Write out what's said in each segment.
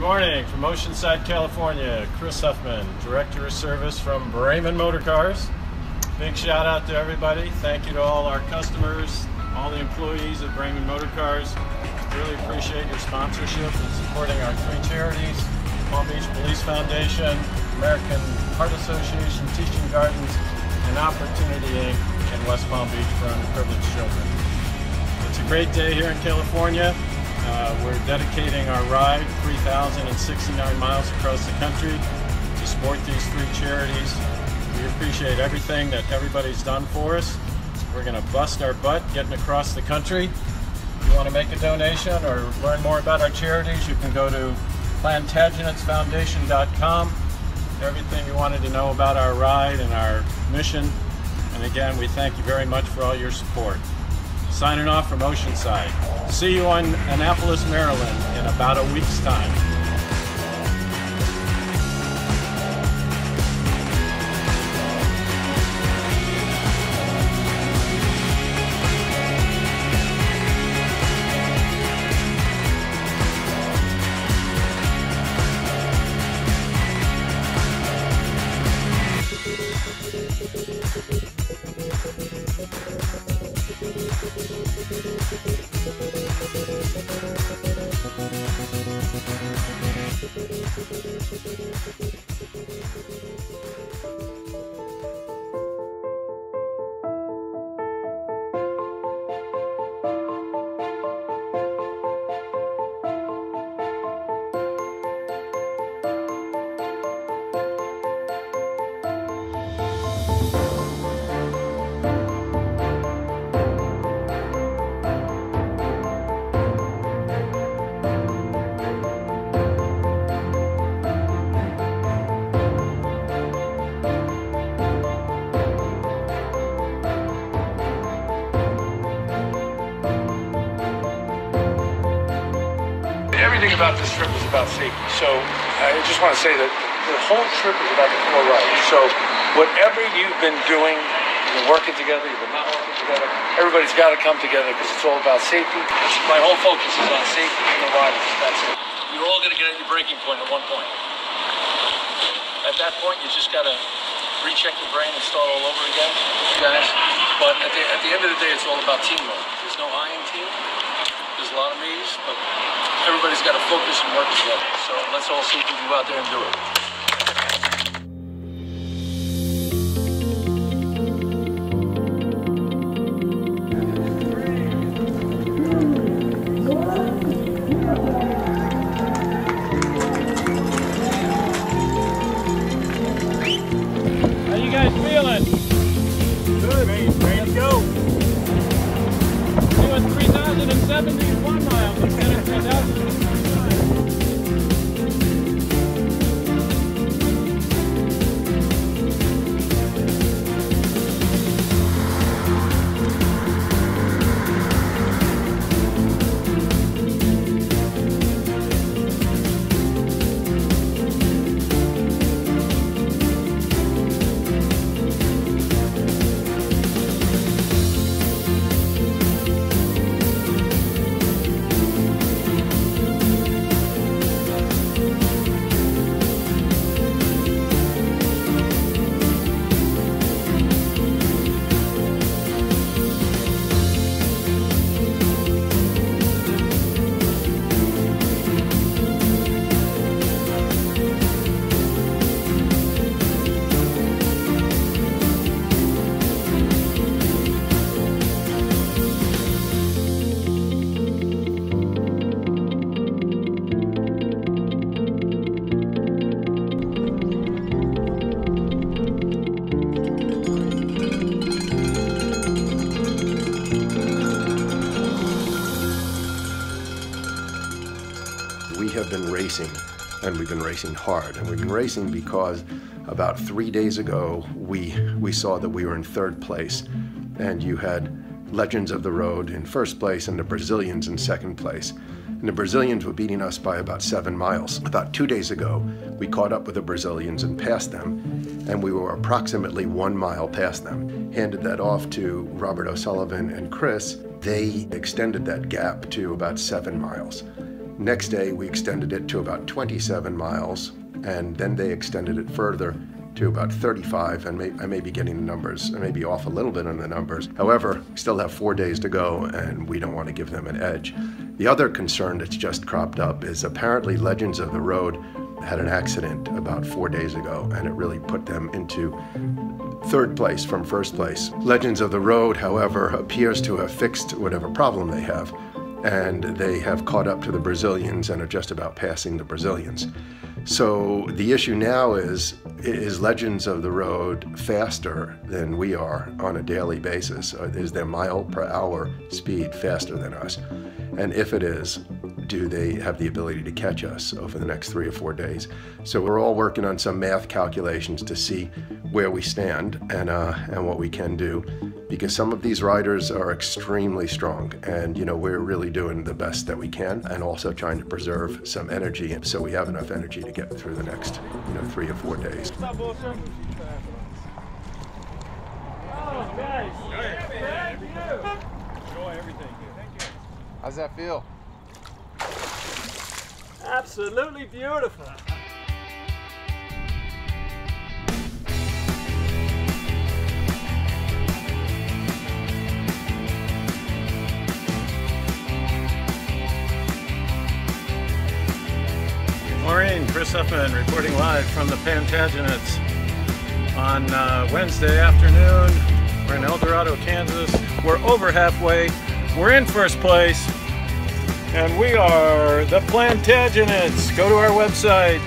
Good morning from Oceanside, California. Chris Huffman, Director of Service from Braman Motorcars. Big shout out to everybody. Thank you to all our customers, all the employees at Braman Motorcars. Really appreciate your sponsorship and supporting our three charities: Palm Beach Police Foundation, American Heart Association, Teaching Gardens, and Opportunity Inc. in West Palm Beach for underprivileged children. It's a great day here in California. We're dedicating our ride, 3,069 miles across the country, to support these three charities. We appreciate everything that everybody's done for us. We're going to bust our butt getting across the country. If you want to make a donation or learn more about our charities, you can go to Plantagenetsfoundation.com. Everything you wanted to know about our ride and our mission. And again, we thank you very much for all your support. Signing off from Oceanside. See you on Annapolis, Maryland in about a week's time. Everything about this trip is about safety. So I just want to say that the whole trip is about the four rides. So whatever you've been doing, you've been working together, you've been not working together, everybody's got to come together because it's all about safety. My whole focus is on safety and the riders. That's it. You're all going to get at your breaking point at one point. At that point, you just got to recheck your brain and start all over again, guys. But at the end of the day, it's all about teamwork. There's no I in team. There's a lot of me's, but everybody's got to focus and work together. So let's all see if we can go out there and do it. How you guys feeling? Good, man. Ready to go. Doing 3,071 miles instead of 3,000. We have been racing, and we've been racing hard. And we've been racing because about 3 days ago, we saw that we were in third place, and you had Legends of the Road in first place and the Brazilians in second place. And the Brazilians were beating us by about 7 miles. About 2 days ago, we caught up with the Brazilians and passed them, and we were approximately 1 mile past them. Handed that off to Robert O'Sullivan and Chris. They extended that gap to about 7 miles. Next day, we extended it to about 27 miles, and then they extended it further to about 35, and I may be getting the numbers, I may be off a little bit on the numbers. However, we still have 4 days to go, and we don't want to give them an edge. The other concern that's just cropped up is apparently Legends of the Road had an accident about 4 days ago, and it really put them into third place from first place. Legends of the Road, however, appears to have fixed whatever problem they have, and they have caught up to the Brazilians and are just about passing the Brazilians. So the issue now is Legends of the Road faster than we are on a daily basis? Is their mile per hour speed faster than us? And if it is, do they have the ability to catch us over the next 3 or 4 days? So we're all working on some math calculations to see where we stand and what we can do, because some of these riders are extremely strong, and we're really doing the best that we can, and also trying to preserve some energy, and so we have enough energy to get through the next 3 or 4 days. How's that feel? Absolutely beautiful. Maureen, Chris Huffman reporting live from the Plantagenets on Wednesday afternoon. We're in El Dorado, Kansas. We're over halfway. We're in first place, and we are the Plantagenets. Go to our website,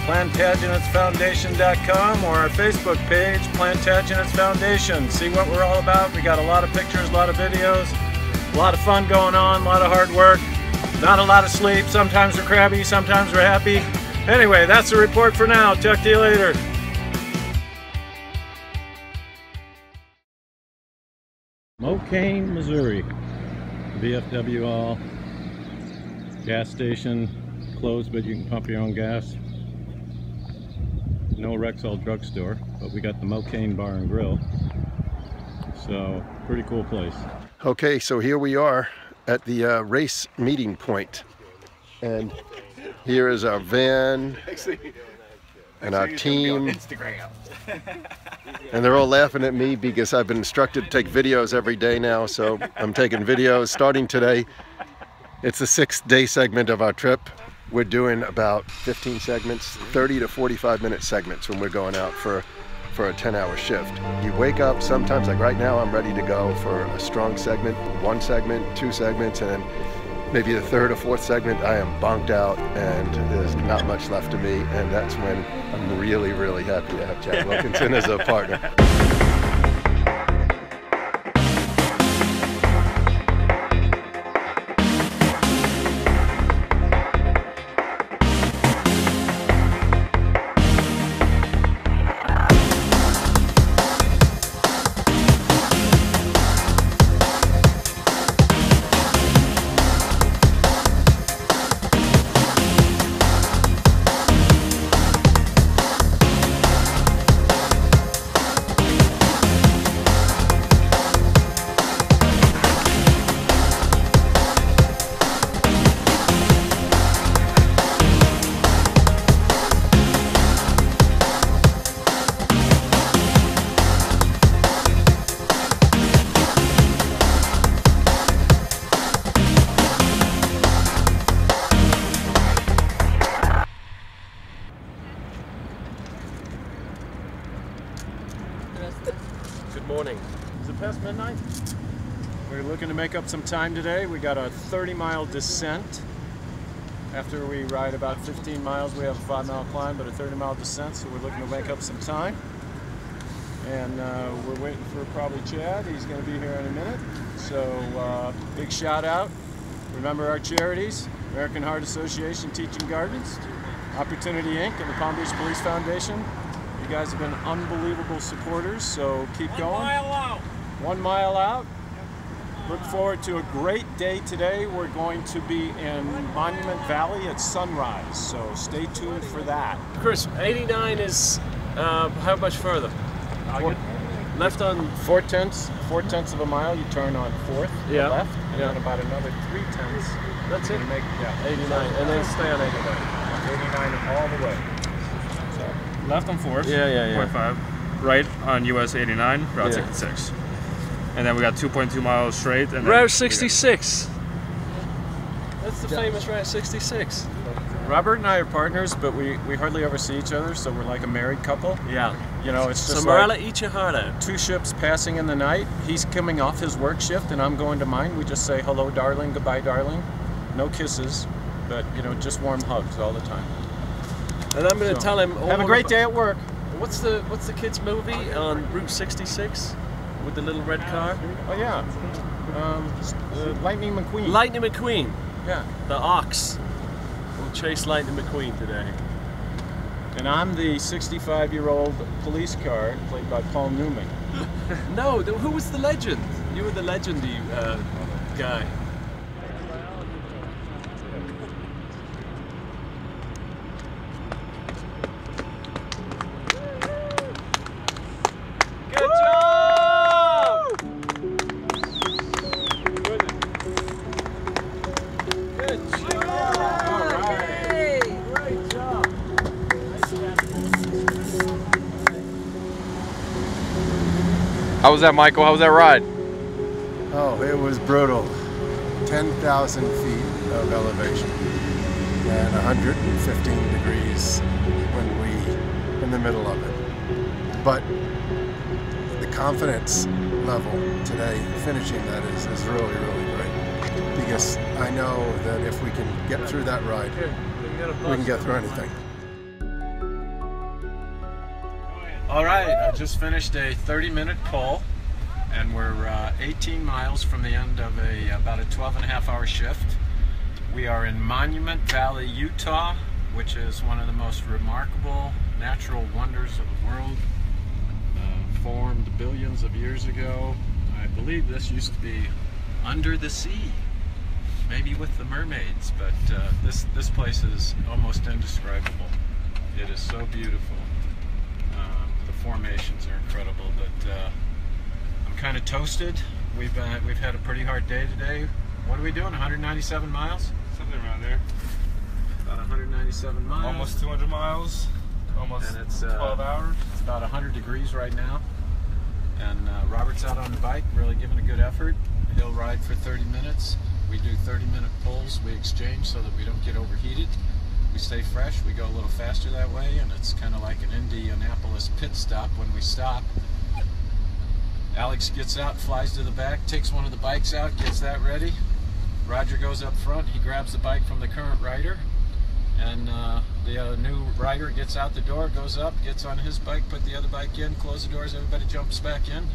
plantagenetsfoundation.com, or our Facebook page, Plantagenets Foundation. See what we're all about. We got a lot of pictures, a lot of videos, a lot of fun going on, a lot of hard work. Not a lot of sleep. Sometimes we're crabby, sometimes we're happy. Anyway, that's the report for now. Talk to you later. Mocaine, Missouri. VFW all. Gas station closed, but you can pump your own gas. No Rexall drugstore, but we got the Mocaine Bar and Grill. So, pretty cool place. Okay, so here we are at the race meeting point, and here is our van and our team, and they're all laughing at me because I've been instructed to take videos every day now, so I'm taking videos starting today. It's the 6th day segment of our trip. We're doing about 15 segments, 30 to 45 minute segments when we're going out for a 10-hour shift. You wake up sometimes, like right now, I'm ready to go for a strong segment, 1 segment, 2 segments, and then maybe the 3rd or 4th segment, I am bonked out and there's not much left of me, and that's when I'm really, really happy to have Jack Wilkinson as a partner. Good morning. Is it past midnight? We're looking to make up some time today. We got a 30-mile descent. After we ride about 15 miles, we have a 5-mile climb, but a 30-mile descent, so we're looking to make up some time. And we're waiting for probably Chad. He's going to be here in a minute. So big shout out. Remember our charities: American Heart Association, Teaching Gardens, Opportunity Inc., and the Palm Beach Police Foundation. You guys have been unbelievable supporters, so keep going. 1 mile out. 1 mile out. Look forward to a great day today. We're going to be in Monument Valley at sunrise, so stay tuned for that. Chris, 89 is how much further? Left on 4/10 of a mile. You turn on 4th, Yeah. left, and Yeah. then about another 3/10. That's it. You make 89, and then stay on 89. 89 all the way. Left on 4th, Yeah. 0.5. Right on US 89, Route 66. And then we got 2.2 miles straight. And then Route 66. That's the famous Route 66. Robert and I are partners, but we hardly ever see each other, so we're like a married couple. Yeah. You know, it's just So Morella, like eat your heart out. 2 ships passing in the night. He's coming off his work shift, and I'm going to mine. We just say hello, darling, goodbye, darling. No kisses, but you know, just warm hugs all the time. And I'm going to tell him. Have a great day at work. What's the kids' movie on Route 66 with the little red car? Oh yeah, Lightning McQueen. Lightning McQueen. Yeah. The ox will chase Lightning McQueen today. And I'm the 65-year-old police car played by Paul Newman. No, who was the legend? You were the legendy guy. Good job! Good job! All right. Great job! How was that, Michael? How was that ride? Oh, it was brutal. 10,000 feet of elevation and 115 degrees when we in the middle of it. But the confidence level today, finishing that is really, really great. Because I know that if we can get through that ride, we can get through anything. All right, I just finished a 30-minute pull, and we're 18 miles from the end of about a 12.5-hour shift. We are in Monument Valley, Utah, which is one of the most remarkable natural wonders of the world. Formed billions of years ago. I believe this used to be under the sea, maybe with the mermaids, but this place is almost indescribable. It is so beautiful. The formations are incredible, but I'm kind of toasted. We've had a pretty hard day today. What are we doing? 197 miles? Something around there. About 197 miles. Almost 200 miles. Almost And it's 12 hours. It's about 100 degrees right now. And Robert's out on the bike, really giving a good effort. He'll ride for 30 minutes. We do 30-minute pulls. We exchange so that we don't get overheated. We stay fresh. We go a little faster that way, and it's kind of like an Indianapolis pit stop when we stop. Alex gets out, flies to the back, takes one of the bikes out, gets that ready. Roger goes up front. He grabs the bike from the current rider, and the new rider gets out the door, goes up, gets on his bike, put the other bike in, close the doors, everybody jumps back in.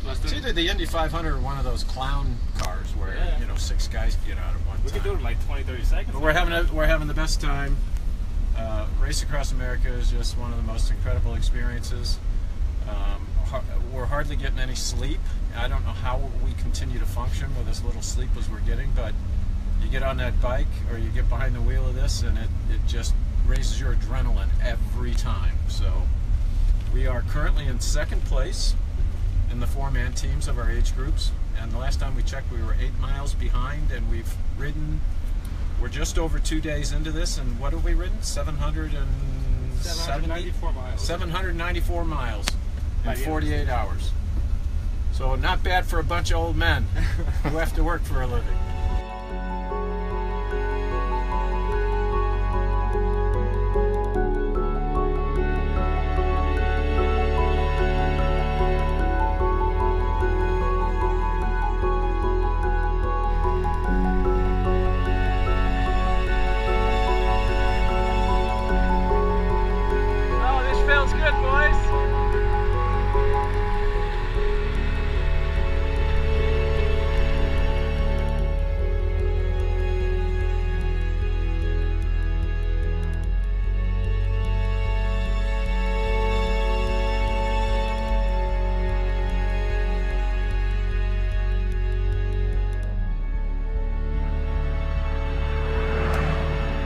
It's either the Indy 500 or one of those clown cars where you know 6 guys get out at one time. We could do it in like 20-30 seconds. But we're having the best time. Race Across America is just one of the most incredible experiences. We're hardly getting any sleep. I don't know how we continue to function with as little sleep as we're getting, but you get on that bike or you get behind the wheel of this and it just raises your adrenaline every time. So we are currently in 2nd place in the 4-man teams of our age groups, and the last time we checked we were 8 miles behind, and we've ridden, we're just over 2 days into this, and what have we ridden? 794 miles. 794 miles in 48 hours. So not bad for a bunch of old men who have to work for a living. Oh, this feels good, boys.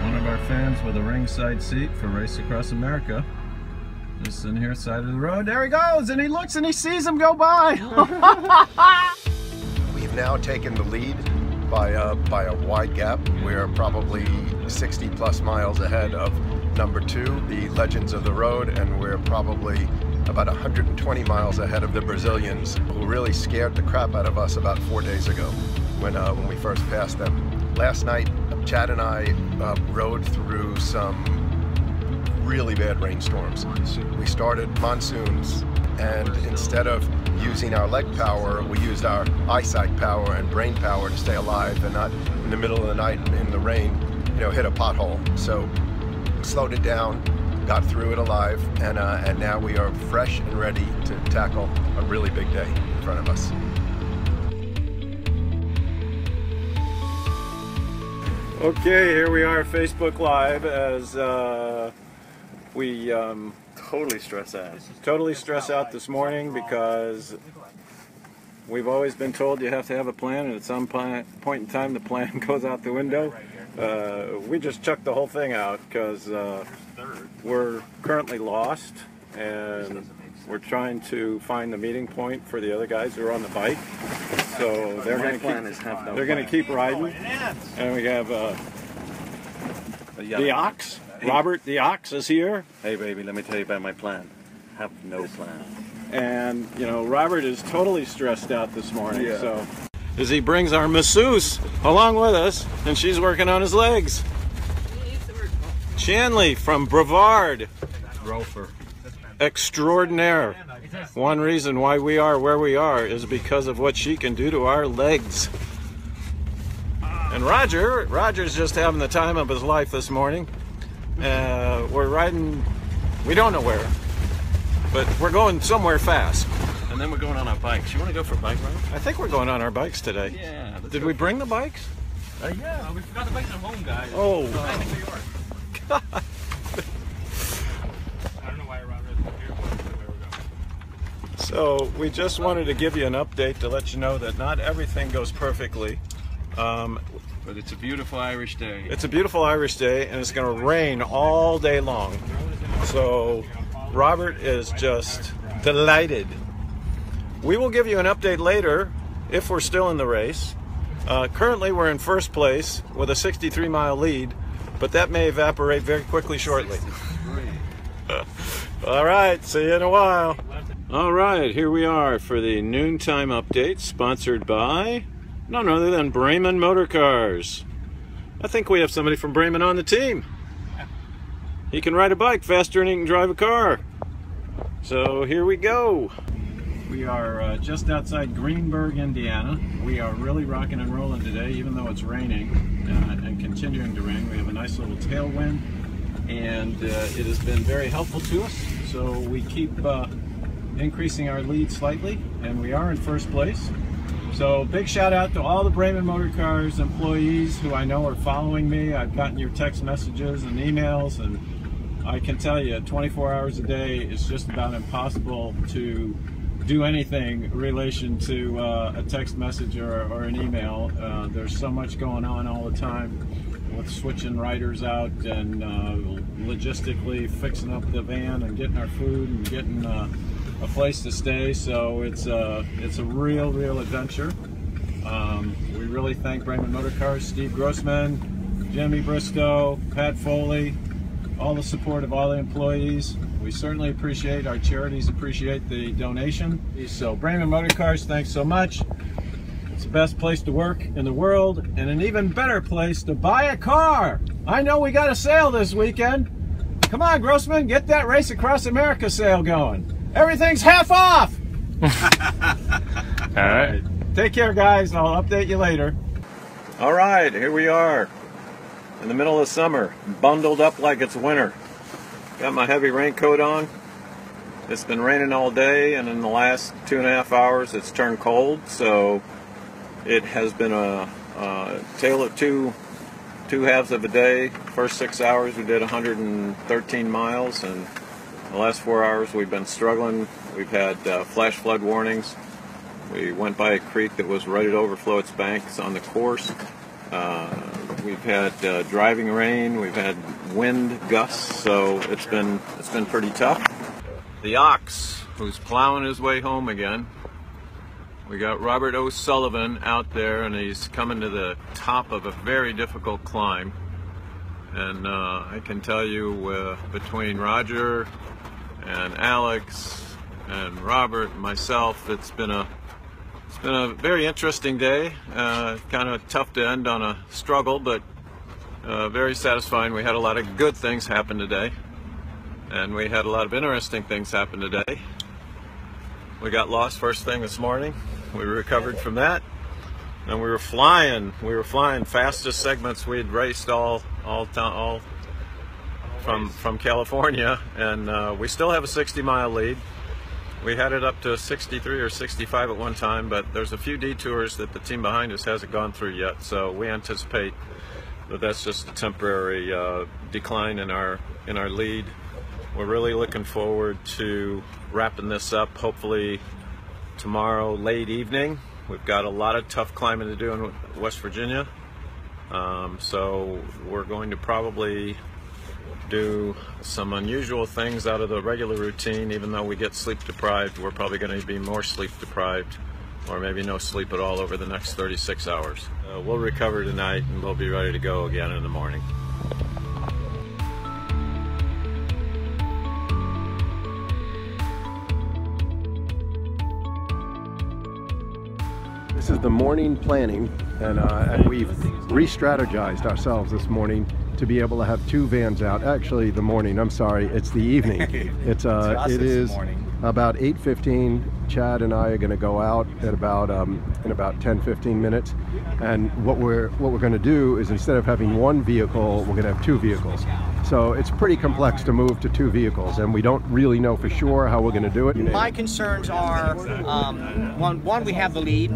One of our fans with a ringside seat for Race Across America Just in here, side of the road. There he goes, and he looks and he sees him go by. We've now taken the lead by a wide gap. We're probably 60 plus miles ahead of number 2, the Legends of the Road, and we're probably about 120 miles ahead of the Brazilians, who really scared the crap out of us about 4 days ago when we first passed them. Last night, Chad and I rode through some really bad rainstorms. We started monsoons, and instead of using our leg power, we used our eyesight power and brain power to stay alive and not in the middle of the night in the rain, hit a pothole. So slowed it down, got through it alive, and now we are fresh and ready to tackle a really big day in front of us. Okay, here we are, Facebook Live, as we Totally stress out. totally stress out this morning because we've always been told you have to have a plan, and at some point in time the plan goes out the window. We just chucked the whole thing out because we're currently lost, and we're trying to find the meeting point for the other guys who are on the bike. So they're going to keep riding, and we have the Ox. Robert the Ox is here. Hey baby, let me tell you about my plan. Have no plan. And Robert is totally stressed out this morning. Yeah. So as he brings our masseuse along with us, and she's working on his legs. Shanley from Brevard. Rofer. Extraordinaire. One reason why we are where we are is because of what she can do to our legs. And Roger's just having the time of his life this morning. We're riding, we don't know where, but we're going somewhere fast. And then we're going on our bikes. You want to go for a bike ride? I think we're going on our bikes today. Yeah. Did we bring the bikes? Yeah, we forgot the bikes at home, guys. Oh. I think they are. God. I don't know why Robert is here, but where we're going. So we just wanted to give you an update to let you know that not everything goes perfectly. But it's a beautiful Irish day. It's a beautiful Irish day, and it's going to rain all day long. So Robert is just delighted. We will give you an update later if we're still in the race. Currently we're in first place with a 63-mile lead, but that may evaporate very quickly shortly. All right, see you in a while. All right, here we are for the noontime update, sponsored by none other than Braman Motorcars. I think we have somebody from Braman on the team. He can ride a bike faster than he can drive a car. So here we go. We are just outside Greenburgh, Indiana. We are really rocking and rolling today, even though it's raining and continuing to rain. We have a nice little tailwind, and it has been very helpful to us. So we keep increasing our lead slightly, and we are in first place. So big shout out to all the Braman Motorcars employees who I know are following me. I've gotten your text messages and emails, and I can tell you 24 hours a day is just about impossible to do anything in relation to a text message or an email. There's so much going on all the time with switching riders out and logistically fixing up the van and getting our food and getting a place to stay. So it's a real adventure. We really thank Braman Motorcars, Steve Grossman, Jimmy Bristow, Pat Foley, all the support of all the employees. We certainly appreciate, our charities appreciate the donation. So Braman Motorcars, thanks so much. It's the best place to work in the world, and an even better place to buy a car. I know we got a sale this weekend. Come on, Grossman, get that Race Across America sale going. Everything's half off. All right. Take care, guys. I'll update you later. All right, here we are in the middle of summer, bundled up like it's winter. Got my heavy raincoat on. It's been raining all day, and in the last 2.5 hours it's turned cold, so it has been a tale of two halves of a day. First 6 hours we did 113 miles, and the last 4 hours we've been struggling. We've had flash flood warnings. We went by a creek that was ready to overflow its banks on the course. We've had driving rain. We've had wind gusts, so it's been pretty tough. the Ox, who's plowing his way home again. We got Robert O'Sullivan out there, and he's coming to the top of a very difficult climb. And I can tell you, between Roger and Alex and Robert and myself, it's been a very interesting day. Kind of tough to end on a struggle, but very satisfying. We had a lot of good things happen today, and we had a lot of interesting things happen today. We got lost first thing this morning. We recovered from that, and we were flying. Fastest segments we'd raced all from California, and we still have a 60-mile lead. We had it up to 63 or 65 at one time, but there's a few detours that the team behind us hasn't gone through yet, so we anticipate that that's just a temporary decline in our lead. We're really looking forward to wrapping this up, hopefully tomorrow late evening. We've got a lot of tough climbing to do in West Virginia, so we're going to probably do some unusual things out of the regular routine. Even though we get sleep deprived, we're probably going to be more sleep deprived, or maybe no sleep at all over the next 36 hours. We'll recover tonight, and we'll be ready to go again in the morning. This is the morning planning, and we've re-strategized ourselves this morning to be able to have two vans out. Actually, the morning, I'm sorry, it's the evening. It is about 8:15. Chad and I are going to go out at about in about 10-15 minutes, and what we're going to do is, instead of having one vehicle, we're going to have two vehicles. So it's pretty complex to move to two vehicles, and we don't really know for sure how we're going to do it. My concerns are, one, we have the lead.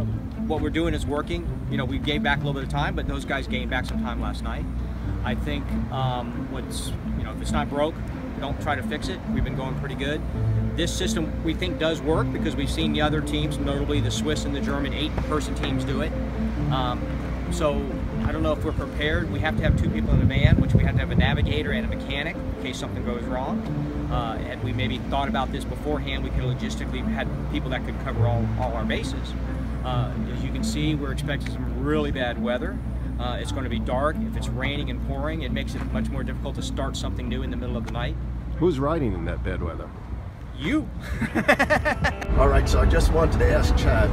What we're doing is working. You know, we gave back a little bit of time, but those guys gained back some time last night. I think if it's not broke, don't try to fix it. We've been going pretty good. This system we think does work because we've seen the other teams, notably the Swiss and the German 8-person teams, do it. So I don't know if we're prepared. We have to have two people in the van, which we have to have a navigator and a mechanic in case something goes wrong. Had we maybe thought about this beforehand, we could have logistically had people that could cover all our bases. As you can see, we're expecting some really bad weather. It's going to be dark. If it's raining and pouring, it makes it much more difficult to start something new in the middle of the night. Who's riding in that bad weather? You. All right, so I just wanted to ask Chad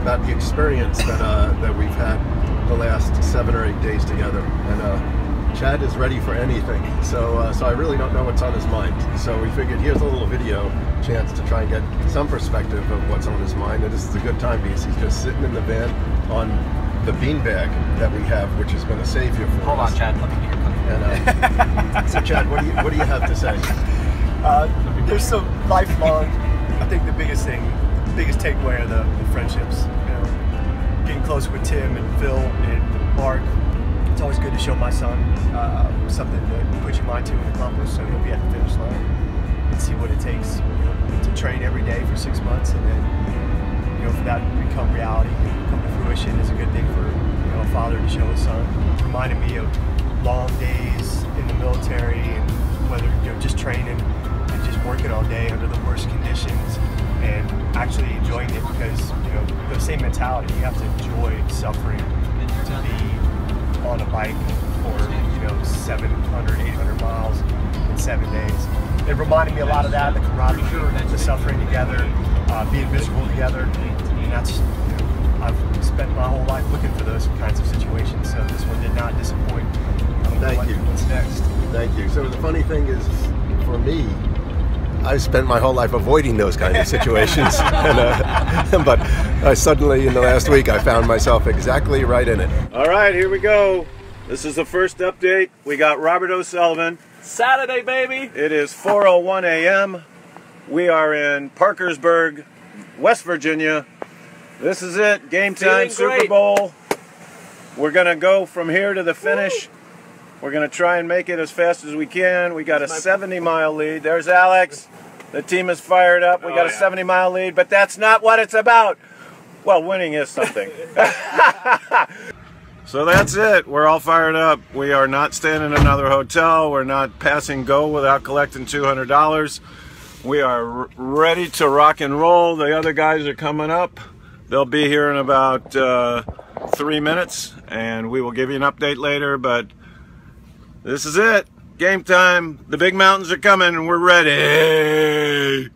about the experience that we've had the last 7 or 8 days together, and Chad is ready for anything. So I really don't know what's on his mind. So we figured here's a little video chance to try and get some perspective of what's on his mind. And this is a good time because he's just sitting in the van on the beanbag that we have, which has been a savior for us. Hold on, Chad. Let me get your coffee. And so Chad, what do you have to say? There's some lifelong, I think the biggest takeaway are the friendships. You know, getting close with Tim and Phil and Mark. It's always good to show my son something to put your mind to and accomplish, so he'll be at the finish line and see what it takes, to train every day for 6 months, and then for that to become reality, come to fruition is a good thing for a father to show his son. It reminded me of long days in the military, and whether just training and just working all day under the worst conditions and actually enjoying it, because the same mentality, you have to enjoy suffering to be on a bike for 700, 800 miles in 7 days. It reminded me a lot of that, the camaraderie, the suffering together, being miserable together, and that's, I've spent my whole life looking for those kinds of situations, so this one did not disappoint. Thank you. What's next? Thank you. So the funny thing is, for me, I've spent my whole life avoiding those kind of situations, but suddenly in the last week I found myself exactly right in it. All right, here we go. This is the first update. We got Robert O'Sullivan. Saturday, baby. It is 4:01 a.m. We are in Parkersburg, West Virginia. This is it. Game time, Super Bowl. We're going to go from here to the finish. We're going to try and make it as fast as we can. We got a 70-mile lead. There's Alex. The team is fired up. We got a 70-mile lead, but that's not what it's about. Well, winning is something. So that's it. We're all fired up. We are not staying in another hotel. We're not passing go without collecting $200. We are ready to rock and roll. The other guys are coming up. They'll be here in about 3 minutes, and we will give you an update later, but this is it. Game time. The big mountains are coming, and we're ready.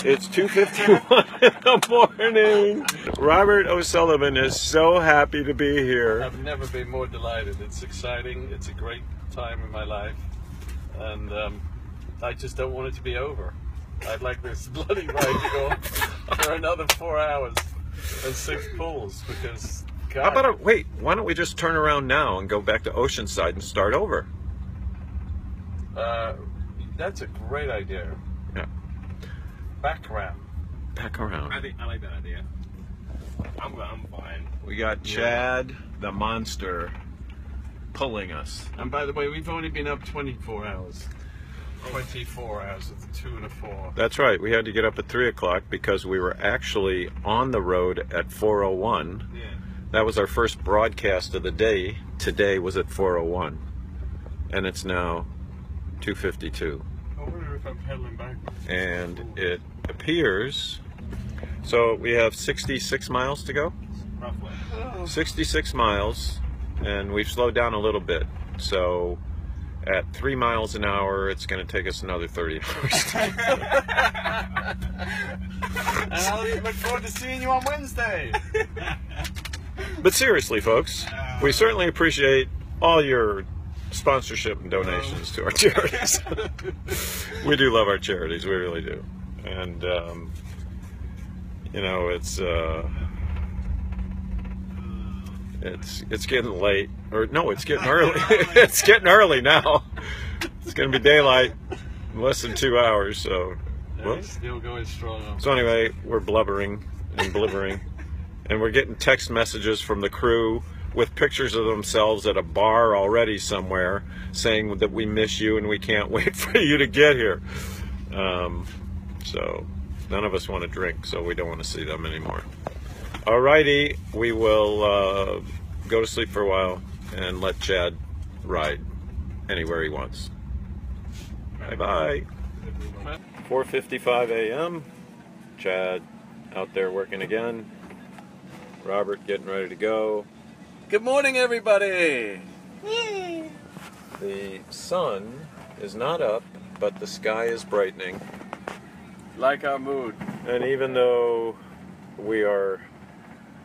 It's 2:51 in the morning. Robert O'Sullivan is so happy to be here. I've never been more delighted. It's exciting. It's a great time in my life, and I just don't want it to be over. I'd like this bloody ride to go for another 4 hours and 6 pulls, because God. How about wait, why don't we just turn around now and go back to Oceanside and start over? That's a great idea. Yeah. Back around. Back around. I like that idea. I'm fine. We got Chad, the monster, pulling us. And by the way, we've only been up 24 hours. 24 hours with 2 and a 4. That's right. We had to get up at 3 o'clock because we were actually on the road at 4:01. Yeah. That was our first broadcast of the day. Today was at 4:01, and it's now 2:52. I wonder if I'm pedaling backwards. And it appears, so we have 66 miles to go. Roughly. 66 miles, and we've slowed down a little bit. So at 3 miles an hour, it's going to take us another 30 hours. And I'll look forward to seeing you on Wednesday. But seriously, folks, we certainly appreciate all your sponsorship and donations to our charities. We do love our charities, we really do. And, you know, it's getting late. Or, no, it's getting early. It's getting early now. It's going to be daylight in less than 2 hours, so. It's still going strong. So anyway, we're blubbering and blibbering, and we're getting text messages from the crew with pictures of themselves at a bar already somewhere saying that we miss you and we can't wait for you to get here. So none of us want to drink, so we don't want to see them anymore. Alrighty, we will go to sleep for a while and let Chad ride anywhere he wants. Bye-bye. 4:55 a.m. Chad out there working again. Robert getting ready to go. Good morning, everybody. The sun is not up, but the sky is brightening. Like our mood. And even though we are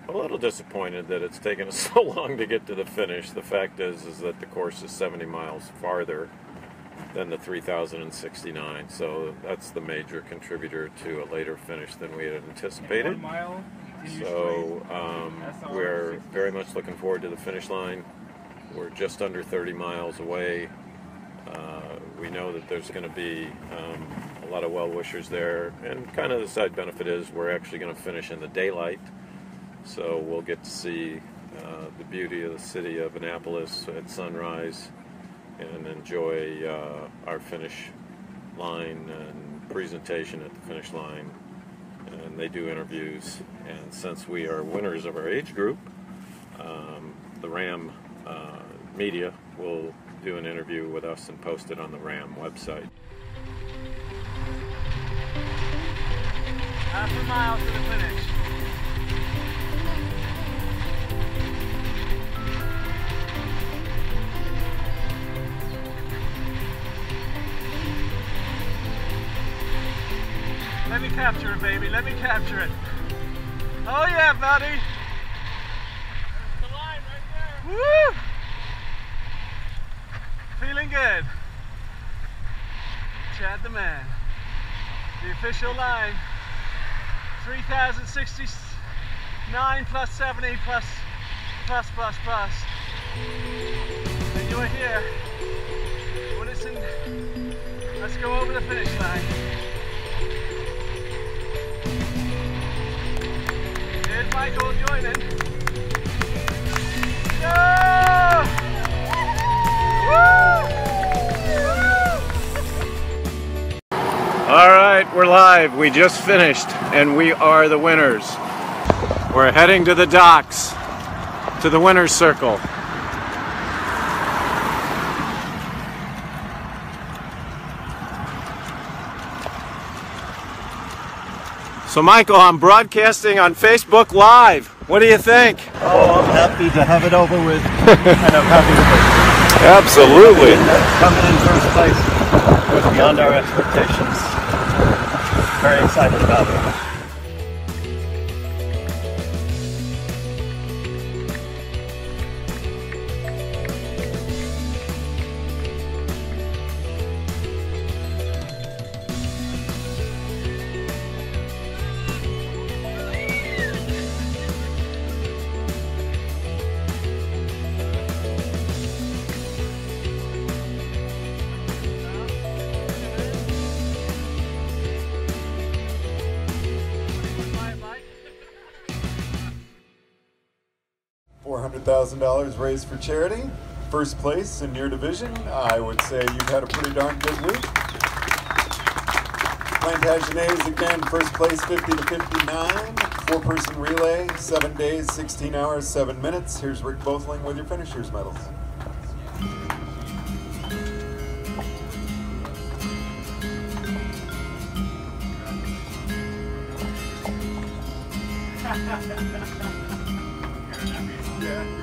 a little disappointed that it's taken us so long to get to the finish, the fact is that the course is 70 miles farther than the 3,069, so that's the major contributor to a later finish than we had anticipated. So we're very much looking forward to the finish line. We're just under 30 miles away. We know that there's going to be a lot of well-wishers there, and kind of the side benefit is we're actually going to finish in the daylight, so we'll get to see the beauty of the city of Annapolis at sunrise and enjoy our finish line and presentation at the finish line. And they do interviews, and since we are winners of our age group, the RAAM media will do an interview with us and post it on the RAAM website. Half a mile to the finish. Let me capture it, baby. Let me capture it. Oh yeah, buddy. There's the line right there. Woo! Feeling good. Chad the man. The official line. 3,069 plus 70 plus. And you are here. Well, listen. Let's go over the finish line. Here's Michael joining. Go! Woo! All right, we're live. We just finished, and we are the winners. We're heading to the docks, to the winner's circle. So Michael, I'm broadcasting on Facebook Live. What do you think? Oh, I'm happy to have it over with, and I'm happy to Absolutely. coming in first place was beyond our expectations. Very excited about it. $400,000 raised for charity. First place in your division. I would say you've had a pretty darn good week. Plantagenets again, first place 50 to 59. 4-person relay, 7 days, 16 hours, 7 minutes. Here's Rick Bothling with your finishers medals. Yeah.